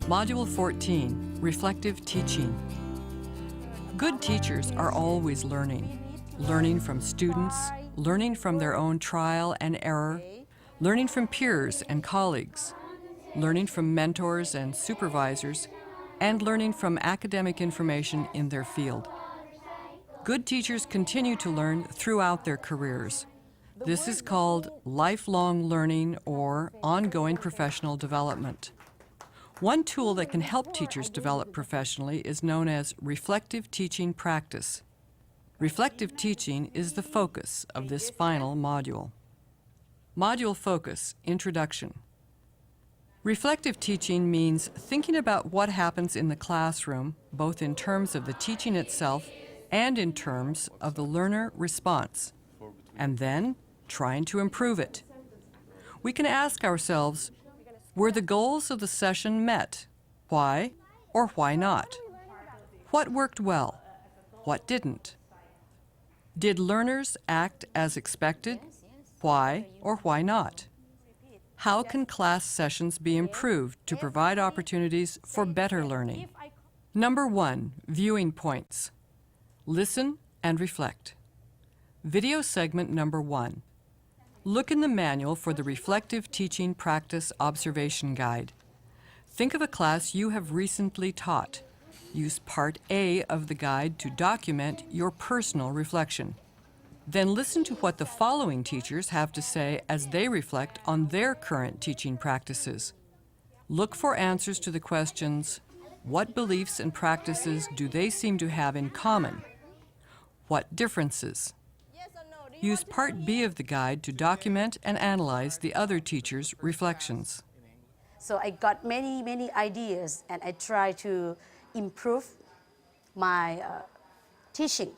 Module 14, Reflective Teaching. Good teachers are always learning. Learning from students, learning from their own trial and error, learning from peers and colleagues, learning from mentors and supervisors, and learning from academic information in their field. Good teachers continue to learn throughout their careers. This is called lifelong learning or ongoing professional development. One tool that can help teachers develop professionally is known as reflective teaching practice. Reflective teaching is the focus of this final module. Module Focus, Introduction. Reflective teaching means thinking about what happens in the classroom, both in terms of the teaching itself and in terms of the learner response, and then trying to improve it. We can ask ourselves, were the goals of the session met? Why or why not? What worked well? What didn't? Did learners act as expected? Why or why not? How can class sessions be improved to provide opportunities for better learning? Number 1, viewing points. Listen and reflect. Video segment number 1. Look in the manual for the Reflective Teaching Practice Observation Guide. Think of a class you have recently taught. Use Part A of the guide to document your personal reflection. Then listen to what the following teachers have to say as they reflect on their current teaching practices. Look for answers to the questions, what beliefs and practices do they seem to have in common? What differences? Use Part B of the guide to document and analyze the other teachers' reflections. So I got many ideas, and I try to improve my teaching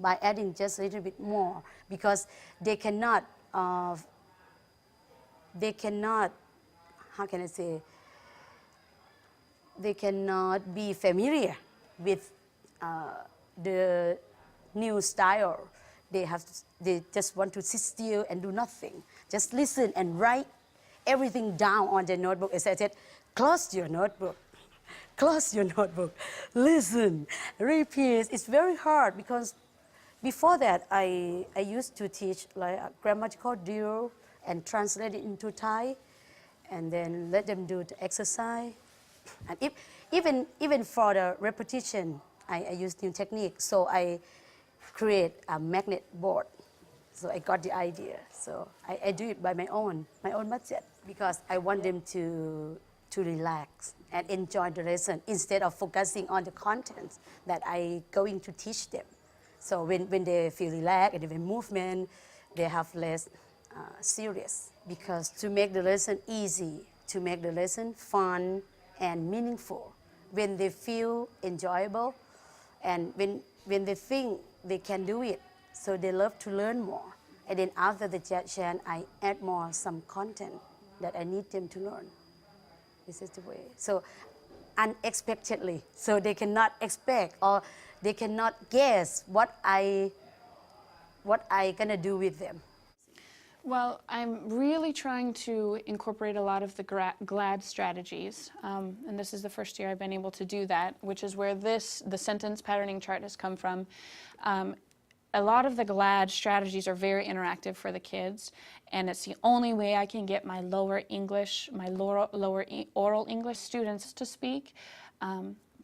by adding just a little bit more, because they cannot, how can I say, they cannot be familiar with the new style. They just want to sit still and do nothing. Just listen and write everything down on the notebook. As I said, close your notebook. Close your notebook. Listen, repeat. It's very hard because before that, I used to teach like a grammatical drill and translate it into Thai, and then let them do the exercise. And even for the repetition, I use new technique. So I create a magnet board. So I got the idea. So I do it by my own budget, because I want them to relax and enjoy the lesson instead of focusing on the content that I going to teach them. So when they feel relaxed and even movement, they have less serious. Because to make the lesson easy, to make the lesson fun and meaningful, when they feel enjoyable and when they think they can do it, so they love to learn more. And then after the session, I add more some content that I need them to learn. This is the way. So unexpectedly, so they cannot expect or they cannot guess what I gonna do with them. Well, I'm really trying to incorporate a lot of the GLAD strategies, and this is the first year I've been able to do that, which is where the sentence patterning chart has come from. A lot of the GLAD strategies are very interactive for the kids, and it's the only way I can get my lower oral English students to speak,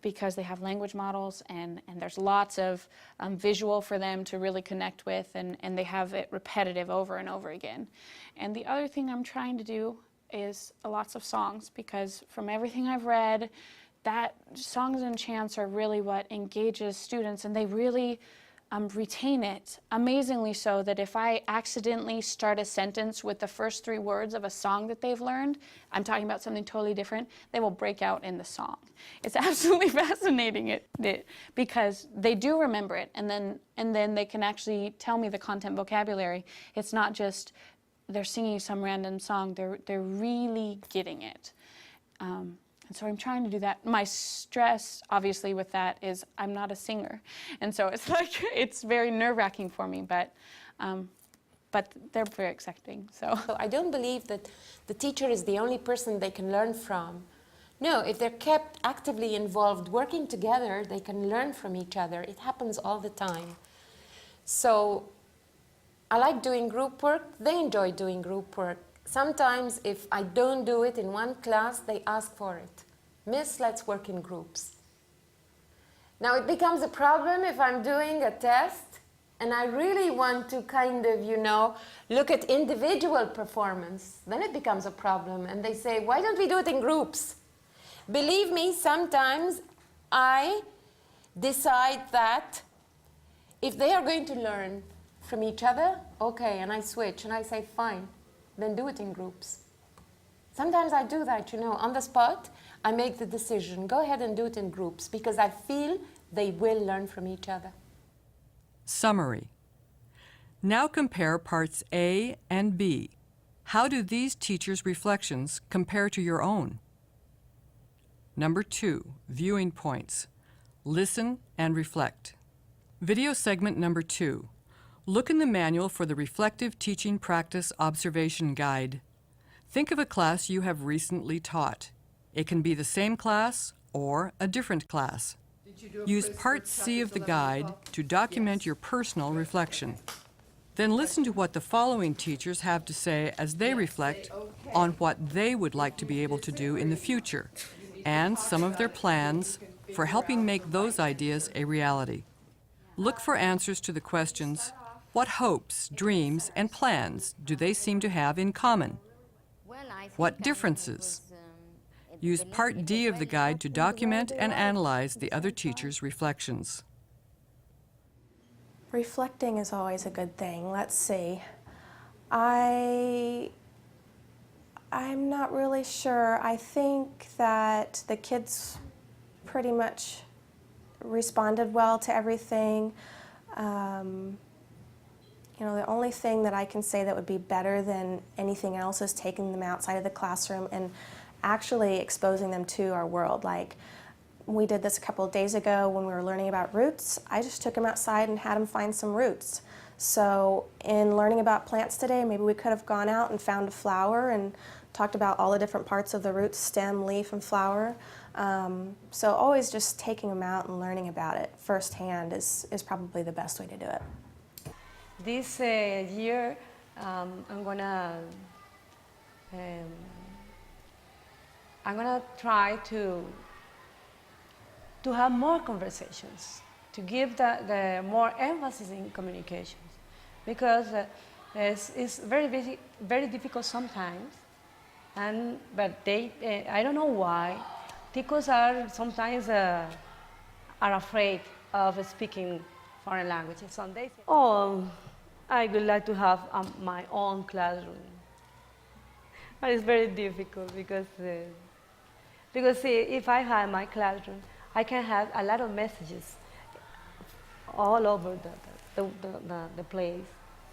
because they have language models and there's lots of visual for them to really connect with, and they have it repetitive over and over again. And the other thing I'm trying to do is lots of songs, because from everything I've read, that songs and chants are really what engages students, and they really retain it, amazingly so, that if I accidentally start a sentence with the first 3 words of a song that they've learned, I'm talking about something totally different, they will break out in the song. It's absolutely fascinating because they do remember it, and then they can actually tell me the content vocabulary. It's not just they're singing some random song, they're really getting it. And so I'm trying to do that. My stress, obviously, with that is I'm not a singer. And so it's like, it's very nerve-wracking for me, but they're very accepting, so. So I don't believe that the teacher is the only person they can learn from. No, if they're kept actively involved, working together, they can learn from each other. It happens all the time. So I like doing group work. They enjoy doing group work. Sometimes if I don't do it in one class, they ask for it. Miss, let's work in groups. Now it becomes a problem if I'm doing a test and I really want to kind of, you know, look at individual performance. Then it becomes a problem and they say, why don't we do it in groups? Believe me, sometimes I decide that if they are going to learn from each other, okay, and I switch and I say, fine, then do it in groups. Sometimes I do that, you know, on the spot, I make the decision, go ahead and do it in groups because I feel they will learn from each other. Summary. Now compare parts A and B. How do these teachers' reflections compare to your own? Number 2, viewing points. Listen and reflect. Video segment number 2. Look in the manual for the Reflective Teaching Practice Observation Guide. Think of a class you have recently taught. It can be the same class or a different class. Use Part C of the guide to document your personal reflection. Then listen to what the following teachers have to say as they reflect on what they would like to be able to do in the future and some of their plans for helping make those ideas a reality. Look for answers to the questions, what hopes, dreams, and plans do they seem to have in common? What differences? Use Part D of the guide to document and analyze the other teachers' reflections. Reflecting is always a good thing. Let's see. I'm not really sure. I think that the kids pretty much responded well to everything. You know, the only thing that I can say that would be better than anything else is taking them outside of the classroom and actually exposing them to our world. Like, we did this a couple of days ago when we were learning about roots. I just took them outside and had them find some roots. So in learning about plants today, maybe we could have gone out and found a flower and talked about all the different parts of the root, stem, leaf, and flower. So always just taking them out and learning about it firsthand is probably the best way to do it. This year, I'm gonna try to have more conversations, to give the more emphasis in communications, because it's very difficult sometimes, but I don't know why. Ticos are sometimes are afraid of speaking foreign languages. So they say, oh, I would like to have my own classroom. But it's very difficult because if I have my classroom, I can have a lot of messages all over the place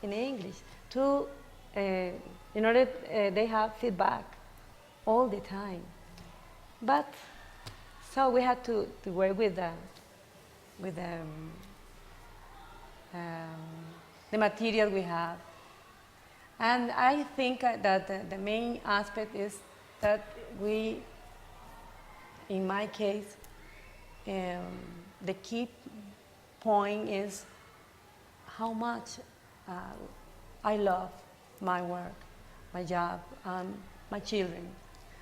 in English to, in order they have feedback all the time. But so we had to work with the material we have. And I think that the main aspect is that we, in my case, the key point is how much I love my work, my job, my children.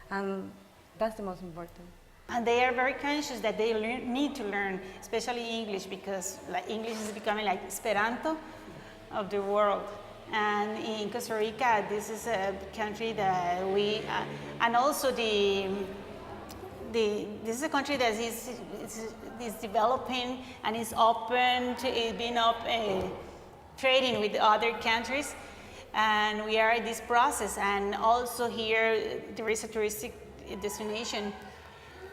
And that's the most important. And they are very conscious that they need to learn, especially English, because English is becoming like Esperanto of the world. And in Costa Rica, this is a country that we, and also this is a country that is developing and is open to being trading with other countries. And we are in this process. And also here, there is a touristic destination.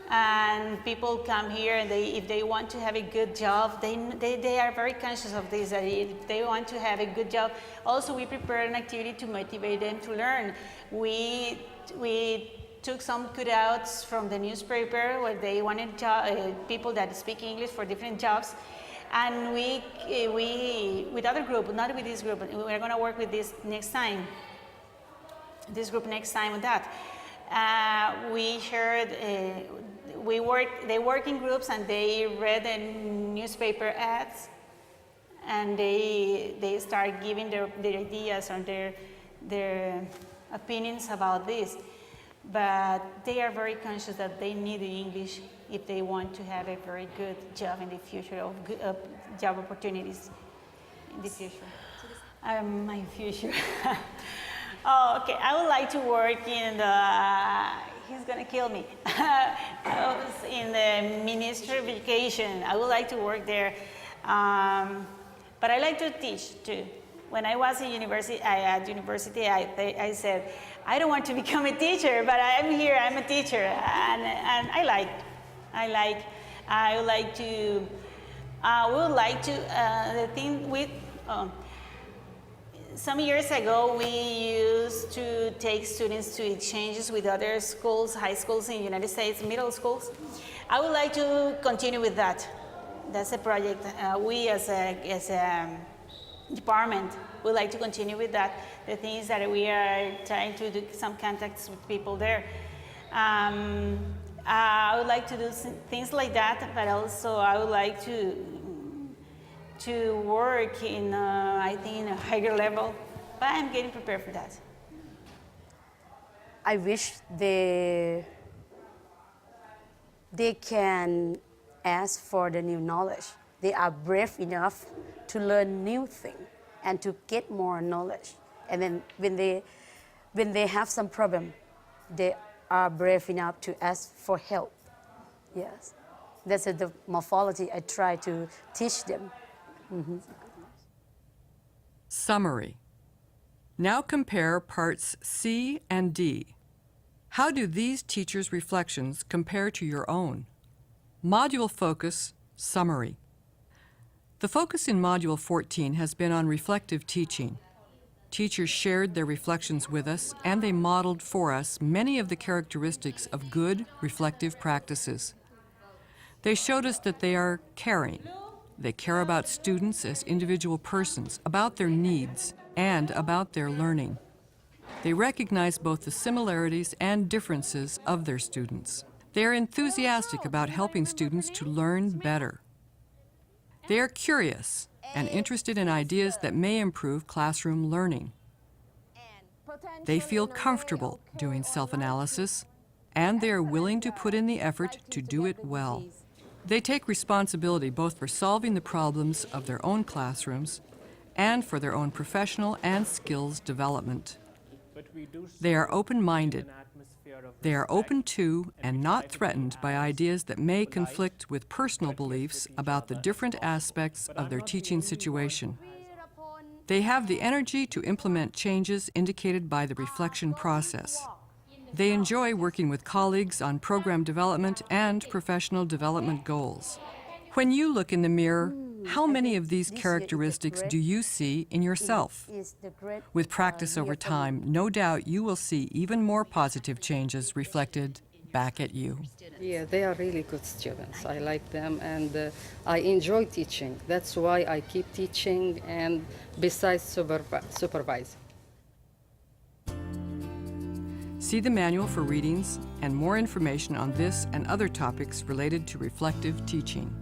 And people come here, and if they want to have a good job, they are very conscious of this. That if they want to have a good job, also we prepare an activity to motivate them to learn. We took some cutouts from the newspaper where they wanted people that speak English for different jobs, and we with other group, not with this group, we're going to work with this next time. This group next time with that. We shared, they work in groups and they read the newspaper ads, and they start giving their ideas or their opinions about this. But they are very conscious that they need the English if they want to have a very good job in the future, of job opportunities in the future. My future. Oh, okay. I would like to work in he's gonna kill me. In the Ministry of Education. I would like to work there. But I like to teach too. When I was at university, I said, I don't want to become a teacher, but I'm here, I'm a teacher, and I would like to, the thing with, some years ago, we used to take students to exchanges with other schools, high schools in the United States, middle schools. I would like to continue with that. That's a project we as a department would like to continue with that. The thing is that we are trying to do some contacts with people there. I would like to do things like that, but also I would like to work in, I think, in a higher level, but I'm getting prepared for that. I wish they can ask for the new knowledge. They are brave enough to learn new things and to get more knowledge. And then when they have some problem, they are brave enough to ask for help. Yes, that's the morphology I try to teach them. Mm-hmm. Summary. Now compare parts C and D. How do these teachers' reflections compare to your own? Module focus, summary. The focus in Module 14 has been on reflective teaching. Teachers shared their reflections with us, and they modeled for us many of the characteristics of good reflective practices. They showed us that they are caring. They care about students as individual persons, about their needs, and about their learning. They recognize both the similarities and differences of their students. They are enthusiastic about helping students to learn better. They are curious and interested in ideas that may improve classroom learning. They feel comfortable doing self-analysis, and they are willing to put in the effort to do it well. They take responsibility both for solving the problems of their own classrooms and for their own professional and skills development. They are open-minded. They are open to and not threatened by ideas that may conflict with personal beliefs about the different aspects of their teaching situation. They have the energy to implement changes indicated by the reflection process. They enjoy working with colleagues on program development and professional development goals. When you look in the mirror, how many of these characteristics do you see in yourself? With practice over time, no doubt you will see even more positive changes reflected back at you. Yeah, they are really good students. I like them, and I enjoy teaching. That's why I keep teaching, and besides supervising. See the manual for readings and more information on this and other topics related to reflective teaching.